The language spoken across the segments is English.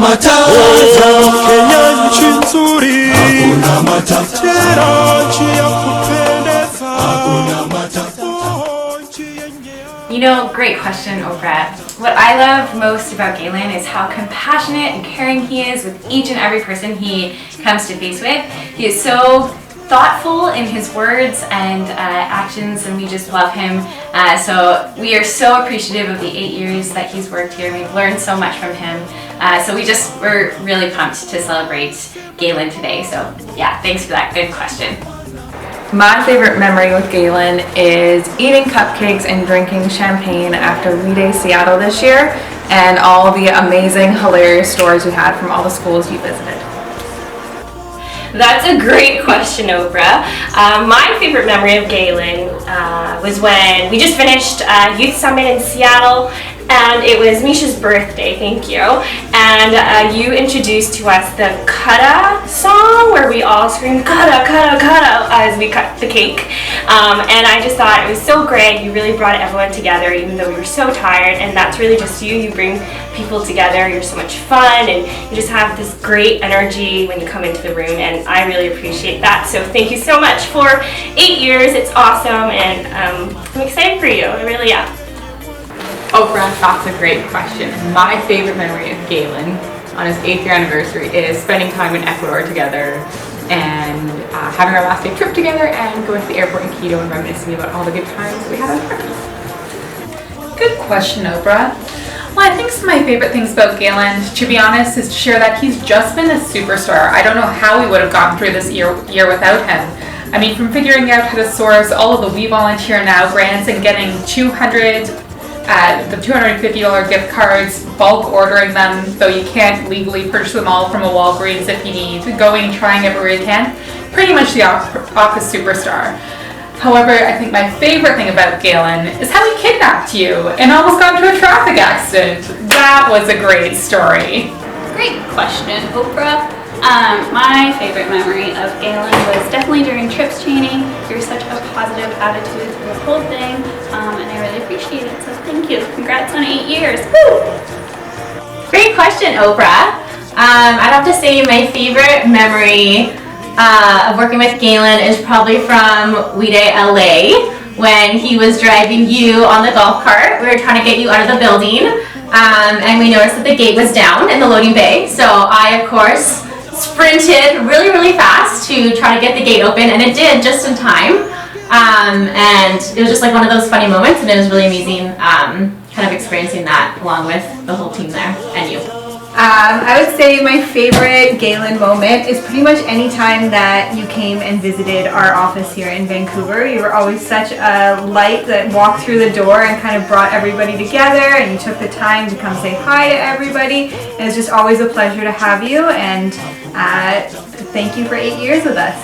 You know, great question, Oprah. What I love most about Galen is how compassionate and caring he is with each and every person he comes to face with. He is so thoughtful in his words and actions, and we just love him. So we are so appreciative of the 8 years that he's worked here. We've learned so much from him. So we're really pumped to celebrate Galen today. So yeah, thanks for that good question. My favorite memory with Galen is eating cupcakes and drinking champagne after We Day Seattle this year, and all the amazing, hilarious stories we had from all the schools you visited. That's a great question, Oprah. My favorite memory of Galen was when we just finished Youth Summit in Seattle, and it was Misha's birthday, thank you. And you introduced to us the Kutta song, where we all screamed Kutta, Kutta, Kutta as we cut the cake. And I just thought it was so great. You really brought everyone together, even though we were so tired. And that's really just you. You bring people together. You're so much fun, and you just have this great energy when you come into the room. And I really appreciate that. So thank you so much for 8 years. It's awesome, and I'm excited for you. I really am. Oprah, that's a great question. My favorite memory of Galen on his 8th year anniversary is spending time in Ecuador together and having our last day trip together and going to the airport in Quito and reminiscing about all the good times we had on trips. Good question, Oprah. Well, I think some of my favorite things about Galen, to be honest, is to share that he's just been a superstar. I don't know how we would have gotten through this year without him. I mean, from figuring out how to source all of the We Volunteer Now grants and getting the $250 gift cards, bulk ordering them, though you can't legally purchase them all from a Walgreens if you need, going and trying everywhere you can. Pretty much the office superstar. However, I think my favorite thing about Galen is how he kidnapped you and almost got into a traffic accident. That was a great story. Great question, Oprah. My favorite memory of Galen was definitely during trips training. You're such a positive attitude through the whole thing, and I really appreciate it, so thank you. Congrats on 8 years. Woo! Great question, Oprah. I'd have to say my favorite memory of working with Galen is probably from We Day LA, when he was driving you on the golf cart. We were trying to get you out of the building, and we noticed that the gate was down in the loading bay. So I, of course, sprinted really, really fast to try to get the gate open, and it did just in time. And it was just like one of those funny moments, and it was really amazing kind of experiencing that along with the whole team there and you. I would say my favorite Galen moment is pretty much any time that you came and visited our office here in Vancouver. You were always such a light that walked through the door and kind of brought everybody together, and you took the time to come say hi to everybody. And it's just always a pleasure to have you, and thank you for 8 years with us.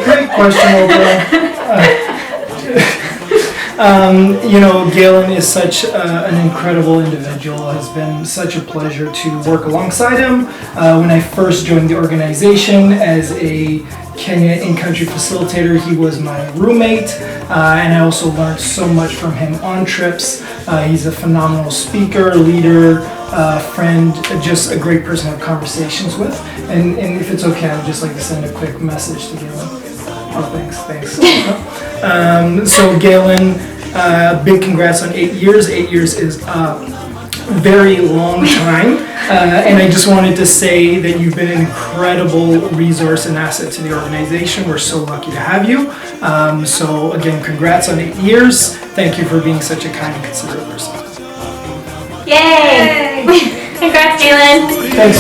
Great question, Oprah. Galen is such an incredible individual. It has been such a pleasure to work alongside him. When I first joined the organization as a Kenya in-country facilitator, he was my roommate, and I also learned so much from him on trips. He's a phenomenal speaker, leader, friend, just a great person to have conversations with. And if it's okay, I would just like to send a quick message to Galen. Oh, thanks. So Galen, big congrats on 8 years. 8 years is a very long time, and I just wanted to say that you've been an incredible resource and asset to the organization. We're so lucky to have you. So again, congrats on 8 years. Thank you for being such a kind and considerate person. Yay! Congrats, Galen. Thanks.